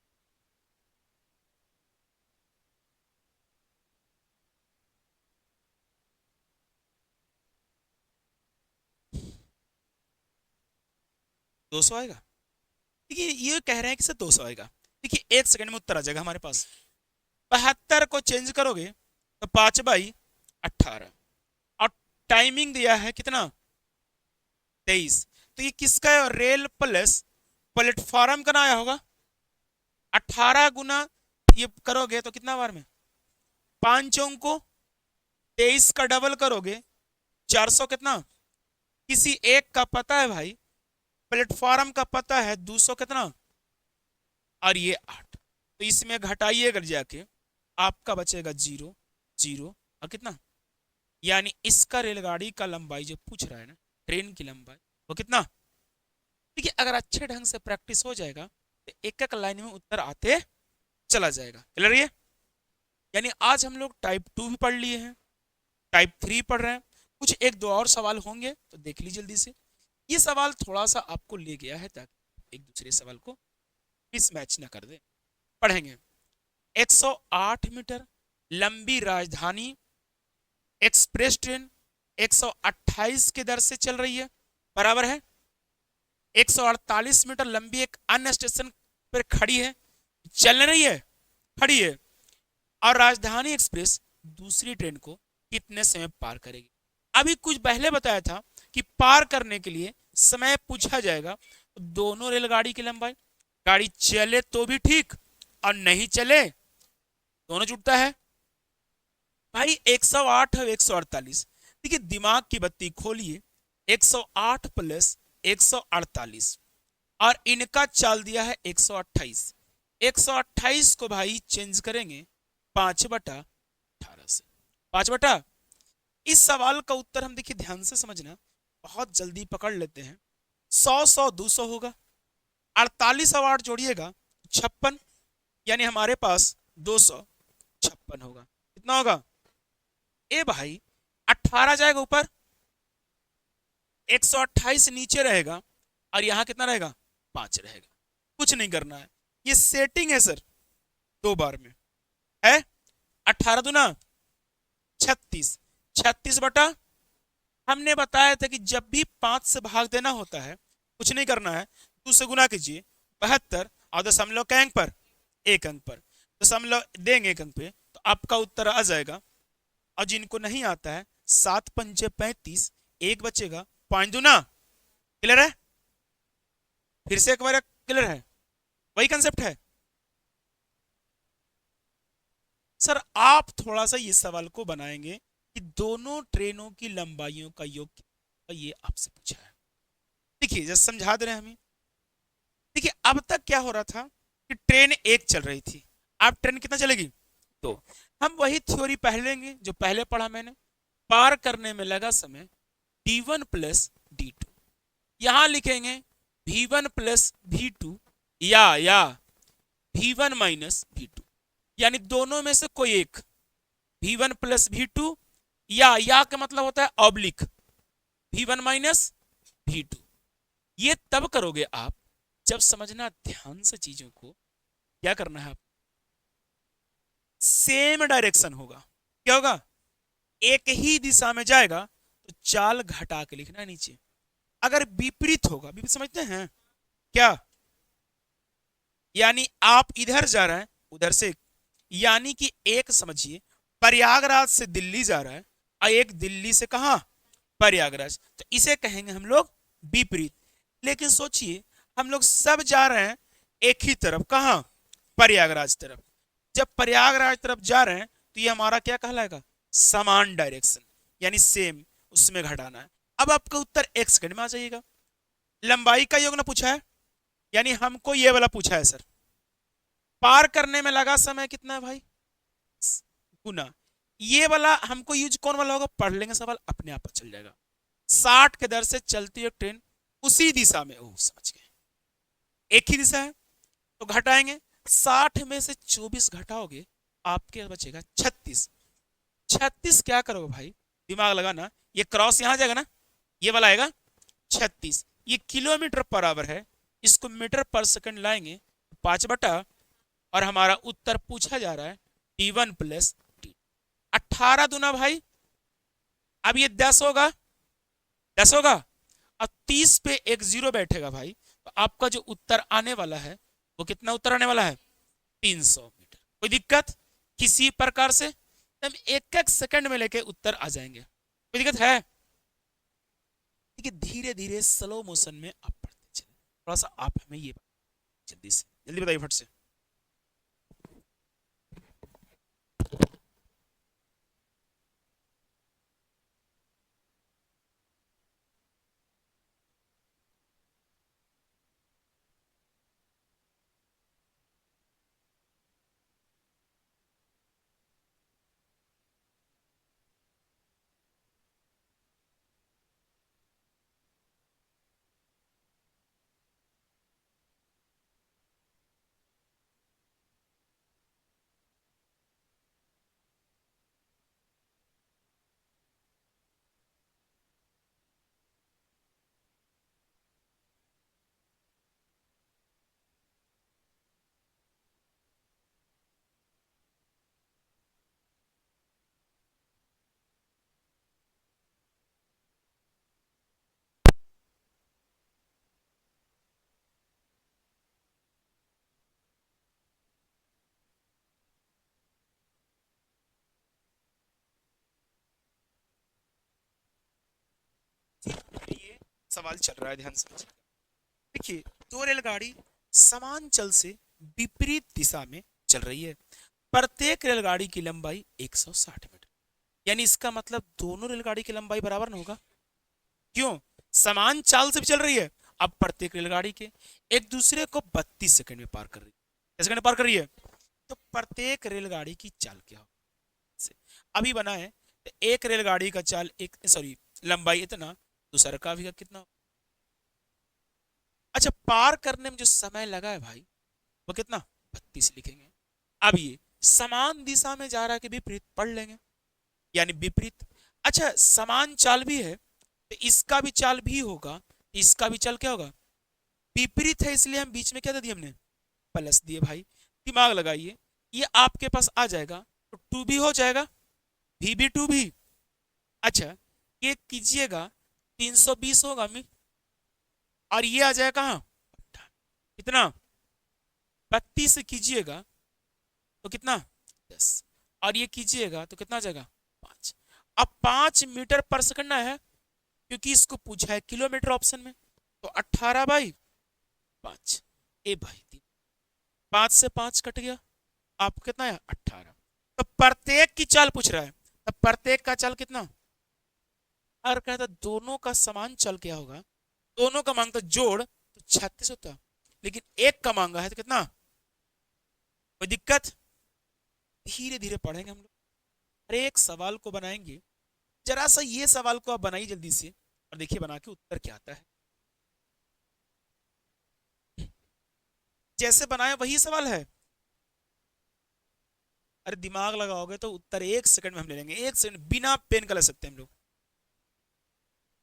दो सौ आएगा। देखिए ये कह रहे हैं कि सर 200 आएगा। देखिए 1 सेकंड में उत्तर आ जाएगा हमारे पास। 72 को चेंज करोगे तो 5/18, और टाइमिंग दिया है कितना, 23। तो ये किसका है, रेल प्लस प्लेटफॉर्म का आया होगा। 18 गुना ये करोगे तो कितना बार में, 5 को 23 का डबल करोगे 400 कितना, किसी एक का पता है भाई, प्लेटफॉर्म का पता है 200 कितना, और ये 8। तो इसमें घटाइए अगर जाके आपका बचेगा 0 0 और कितना, यानी इसका रेलगाड़ी का लंबाई जो पूछ रहा है ना, ट्रेन की लंबाई वो कितना। देखिए अगर अच्छे ढंग से प्रैक्टिस हो जाएगा तो एक एक लाइन में उत्तर आते चला जाएगा। क्लियर है? यानी आज हम लोग टाइप 2 भी पढ़ लिए हैं, टाइप 3 पढ़ रहे हैं। कुछ एक दो और सवाल होंगे तो देख लीजिए जल्दी से। ये सवाल थोड़ा सा आपको ले गया है ताकि एक दूसरे सवाल को मिसमैच ना कर दे। पढ़ेंगे। 108 मीटर लंबी राजधानी एक्सप्रेस ट्रेन 128 की दर से चल रही है, बराबर है 148 मीटर लंबी एक अन्य स्टेशन पर खड़ी है, चल रही है, खड़ी है, और राजधानी एक्सप्रेस दूसरी ट्रेन को कितने समय पार करेगी। अभी कुछ पहले बताया था कि पार करने के लिए समय पूछा जाएगा। दोनों रेलगाड़ी की लंबाई, गाड़ी चले तो भी ठीक और नहीं चले दोनों जुटता है भाई। 108 और 148, देखिए दिमाग की बत्ती खोलिए, 108 प्लस 148 और इनका चाल दिया है 128। 128 को भाई चेंज करेंगे 5/18 से, 5 इस सवाल का उत्तर हम देखिए ध्यान से समझना, बहुत जल्दी पकड़ लेते हैं। 100 100 200 होगा, 48 और 8 जोड़िएगा 56, यानी हमारे पास 256 होगा। कितना होगा ए भाई, 18 जाएगा ऊपर, 128 नीचे रहेगा, और यहां कितना रहेगा 5 रहेगा। कुछ नहीं करना है, ये सेटिंग है सर, 2 बार में है। 18 दूना 36, 36 बटा, हमने बताया था कि जब भी 5 से भाग देना होता है कुछ नहीं करना है, 2 से गुना कीजिए 72, और दशमलव के अंक पर 1 अंक पर दशमलव देंगे 1 अंक पे, तो आपका उत्तर आ जाएगा। और जिनको नहीं आता है 7 पंचे 35, 1 बचेगा, 5 दूना। क्लियर है? फिर से एक बार क्लियर है? वही कंसेप्ट है सर। आप थोड़ा सा इस सवाल को बनाएंगे कि दोनों ट्रेनों की लंबाइयों का योग, ये आपसे पूछा है। देखिए जैसे समझा दे रहे हैं हमें। देखिए अब तक क्या हो रहा था कि ट्रेन एक चल रही थी, अब ट्रेन कितना चलेगी, तो हम वही थ्योरी पढ़ेंगे जो पहले पढ़ा मैंने। पार करने में लगा समय d1 प्लस d2, यहां लिखेंगे v1 प्लस v2 या v1 माइनस v2, यानी दोनों में से कोई एक, v1 प्लस v2 या का मतलब होता है ऑब्लिक v1 माइनस v2। ये तब करोगे आप जब समझना ध्यान से चीजों को, क्या करना है आप, सेम डायरेक्शन होगा। क्या होगा, एक ही दिशा में जाएगा तो चाल घटा के लिखना है नीचे। अगर विपरीत होगा, विपरीत समझते हैं क्या, यानी आप इधर जा रहे हैं उधर से, यानी कि एक समझिए प्रयागराज से दिल्ली जा रहा है और एक दिल्ली से कहां, प्रयागराज, तो इसे कहेंगे हम लोग विपरीत। लेकिन सोचिए हम लोग सब जा रहे हैं एक ही तरफ, कहां, प्रयागराज तरफ। जब प्रयागराज तरफ जा रहे हैं तो ये हमारा क्या कहलाएगा, समान डायरेक्शन, यानी सेम, उसमें घटाना है। अब आपका उत्तर 1 सेकंड में आ जाइएगा। लंबाई का योग ना पूछा है, यानी हमको ये वाला पूछा है सर। पार करने में लगा समय कितना है भाई, गुना, ये वाला हमको यूज कौन वाला होगा, पढ़ लेंगे सवाल अपने आप चल जाएगा। 60 के दर से चलती है ट्रेन उसी दिशा में, ओह समझ गए, एक ही दिशा है तो घटाएंगे। 60 में से 24 घटाओगे आपके बचेगा 36। 36 क्या करोगे भाई, दिमाग लगाना, ये क्रॉस यहां जाएगा ना, ये वाला आएगा, 36। ये किलोमीटर पर आवर है, इसको मीटर पर सेकंड लाएंगे 5 बटा, और हमारा उत्तर पूछा जा रहा है T1 प्लस T। 18 दूना भाई, अब ये 10 होगा, 10 होगा, अब 30 पे एक जीरो बैठेगा भाई, तो आपका जो उत्तर आने वाला है वो कितना उत्तर आने वाला है? 300 मीटर। कोई दिक्कत किसी प्रकार से? हम एक एक सेकंड में लेके उत्तर आ जाएंगे। कोई दिक्कत है? देखिए धीरे धीरे स्लो मोशन में आप पढ़ते चले, थोड़ा सा आप हमें ये जल्दी से जल्दी बताइए फट से। ये सवाल चल रहा है, ध्यान से देखिए। दो रेलगाड़ी समान चल से विपरीत दिशा में चल रही है, प्रत्येक रेलगाड़ी की लंबाई 160 मीटर। यानी इसका मतलब दोनों रेलगाड़ी की लंबाई बराबर ना होगा, क्यों? समान चाल से भी चल रही है। अब प्रत्येक रेलगाड़ी के एक दूसरे को 32 सेकंड में पार कर रही है, कैसे सेकंड में पार कर रही है, तो प्रत्येक रेलगाड़ी की चाल क्या हो? अभी बना है तो एक रेलगाड़ी का चाल एक, सॉरी, लंबाई इतना, दूसरा का भी कितना। अच्छा, पार करने में जो समय लगा है भाई वो कितना? 32 लिखेंगे। अब ये समान दिशा में जा रहा है कि विपरीत, पढ़ लेंगे, यानी विपरीत। अच्छा, समान चाल भी है तो इसका भी चाल भी होगा, इसका भी चाल क्या होगा? विपरीत है, इसलिए हम बीच में क्या दे दिए हमने? प्लस दिए भाई। दिमाग लगाइए, ये आपके पास आ जाएगा तो टू भी हो जाएगा, भी भी टू भी। अच्छा, ये कीजिएगा 320 होगा मी, और ये आ जाएगा कहाँ? कितना? 32 से कीजिएगा तो कितना? 10, और ये कीजिएगा तो कितना आ जाएगा? 5। अब 5 मीटर पर सेकंड ना है, क्योंकि इसको पूछा है किलोमीटर ऑप्शन में, तो 18/5। ए भाई 5 से 5 कट गया, आपको कितना है? 18। तो प्रत्येक की चाल पूछ रहा है, तो प्रत्येक का चाल कितना? और कहता दोनों का समान चाल क्या होगा? दोनों का मांगता जोड़ तो 36 होता, लेकिन एक का मांगा है तो कितना? कोई दिक्कत? धीरे धीरे पढ़ेंगे हम लोग, हर एक सवाल को बनाएंगे। जरा सा ये सवाल को आप बनाइए जल्दी से, और देखिए बना के उत्तर क्या आता है। जैसे बनाए वही सवाल है। अरे दिमाग लगाओगे तो उत्तर 1 सेकंड में हम ले लेंगे, 1 सेकंड बिना पेन का ले सकते हैं हम लोग।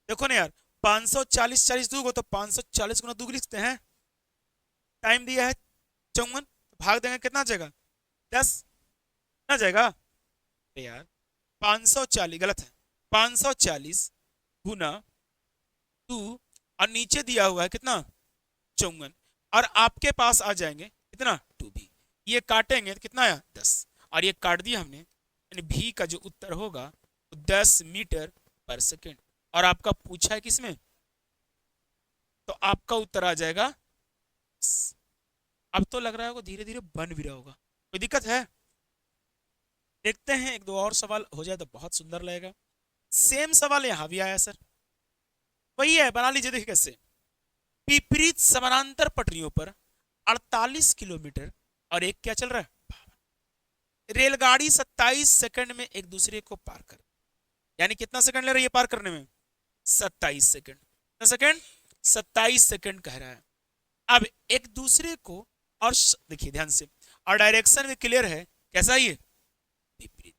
देखो ना यार, 540 40 दूगो तो 540 गुना दूग लिखते हैं। टाइम दिया है 54, भाग देंगे कितना आ जाएगा? 10 ना जाएगा? अरे यार 540 गलत है, 540 गुना 2, और नीचे दिया हुआ है कितना? 54, और आपके पास आ जाएंगे कितना? 2 भी। ये काटेंगे तो कितना आया? 10, और ये काट दिया हमने, यानी भी का जो उत्तर होगा वो 10 मीटर पर सेकेंड। और आपका पूछा है किसमें, तो आपका उत्तर आ जाएगा 10। अब तो लग रहा है धीरे धीरे बन भी रहा होगा। कोई दिक्कत है? देखते हैं, एक दो और सवाल हो जाए तो बहुत सुंदर लगेगा। सेम सवाल यहां भी आया सर, वही है, बना लीजिए। देखिए कैसे, विपरीत समानांतर पटरियों पर 48 किलोमीटर और एक क्या चल रहा है? रेलगाड़ी 27 सेकंड में एक दूसरे को पार कर, यानी कितना सेकंड ले रही है पार करने में? 27 सेकंड। कितना सेकंड? 27 सेकंड कह रहा है। अब एक दूसरे को, और देखिए ध्यान से, और डायरेक्शन भी क्लियर है, कैसा? ये विपरीत।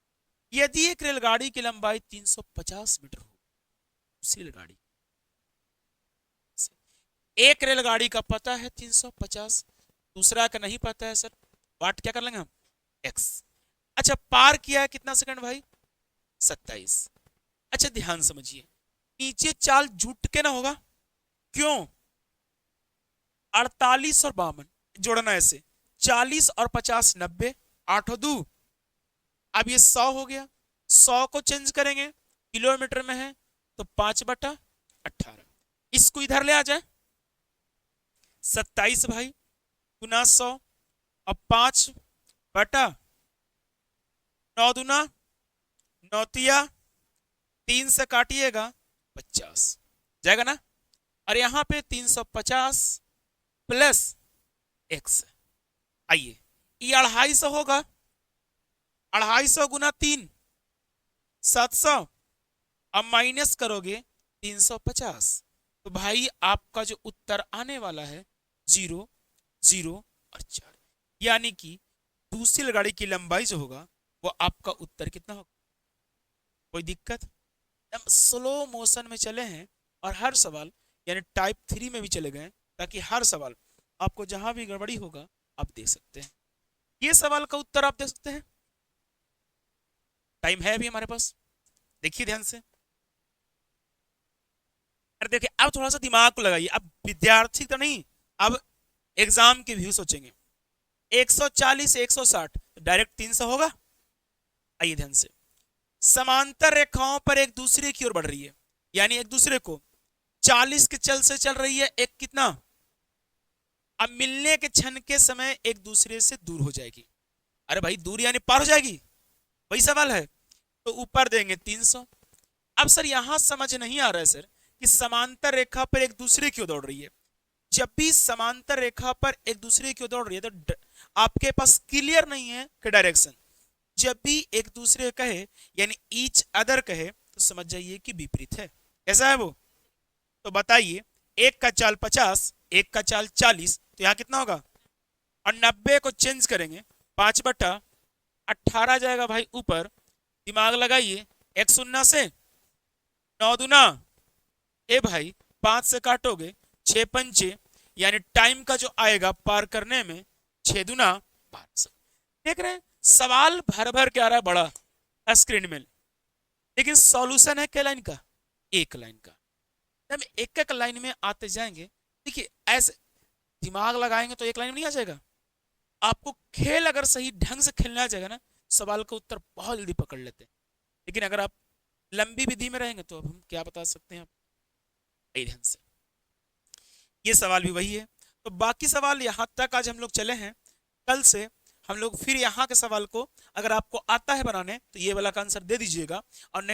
यदि एक रेलगाड़ी की लंबाई 350 मीटर हो, दूसरी रेलगाड़ी एक रेलगाड़ी का पता है 350, दूसरा का नहीं पता है सर, वाट क्या कर लेंगे हम, एक्स। अच्छा पार किया है कितना सेकंड भाई, 27। अच्छा ध्यान समझिए, नीचे चाल जुट के ना होगा, क्यों, 48 और 52 जोड़ना ऐसे, 40 और 50 90, 8 और 2, अब ये 100 हो गया, 100 को चेंज करेंगे किलोमीटर में है तो 5/18, इसको इधर ले आ जाए, 27 भाई गुना 100, अब 5/9 दूना 9 3 से काटिएगा 50 जाएगा ना, और यहां पे 350 प्लस एक्स, आइए ये 250 होगा, 250 गुना 3 700, अब माइनस करोगे 350, तो भाई आपका जो उत्तर आने वाला है 0 0 और 4, यानी कि दूसरी गाड़ी की लंबाई जो होगा वो आपका उत्तर कितना होगा। कोई दिक्कत, हम स्लो मोशन में चले हैं और हर सवाल यानी टाइप 3 में भी चले गए, ताकि हर सवाल आपको जहां भी गड़बड़ी होगा आप देख सकते हैं। ये सवाल का उत्तर आप देख सकते हैं, टाइम है अभी हमारे पास, देखिए ध्यान से। अरे देखिए अब थोड़ा सा दिमाग को लगाइए, अब विद्यार्थी तो नहीं, अब एग्जाम के व्यू सोचेंगे, 140 160 डायरेक्ट 300 होगा। आइए ध्यान से, समांतर रेखाओं पर एक दूसरे की ओर बढ़ रही है, यानी एक दूसरे को 40 के चल से चल रही है, एक कितना, अब मिलने के क्षण के समय एक दूसरे से दूर हो जाएगी। अरे भाई दूर यानी पार हो जाएगी, वही सवाल है, तो ऊपर देंगे 300। अब सर यहां समझ नहीं आ रहा है सर कि समांतर रेखा पर एक दूसरे की ओर दौड़ रही है, जब भी समांतर रेखा पर एक दूसरे की ओर दौड़ रही है तो आपके पास क्लियर नहीं है कि डायरेक्शन, जब भी एक दूसरे कहे यानी ईच अदर कहे तो समझ जाइए कि विपरीत है, कैसा है वो, तो बताइए एक का चाल 50 एक का चाल 40, तो यहाँ कितना होगा, और 90 को चेंज करेंगे 5/18 जाएगा भाई ऊपर, दिमाग लगाइए, एक शून्य से 9 दूना, ए भाई 5 से काटोगे 6 पंचे, यानी टाइम का जो आएगा पार करने में 6 दूना 12। देख रहे हैं सवाल भर भर के आ रहा है बड़ा स्क्रीन में, लेकिन सॉल्यूशन है क्या लाइन का, एक लाइन का, हम एक एक लाइन में आते जाएंगे। देखिए ऐसे दिमाग लगाएंगे तो एक लाइन में नहीं आ जाएगा, आपको खेल अगर सही ढंग से खेलना आ जाएगा ना, सवाल का उत्तर बहुत जल्दी पकड़ लेते हैं, लेकिन अगर आप लंबी विधि में रहेंगे तो अब हम क्या बता सकते हैं आप, ध्यान से, ये सवाल भी वही है। तो बाकी सवाल यहाँ तक आज हम लोग चले हैं, कल से हम लोग फिर यहाँ के सवाल को अगर आपको आता है बनाने तो ये वाला का आंसर दे दीजिएगा, और नहीं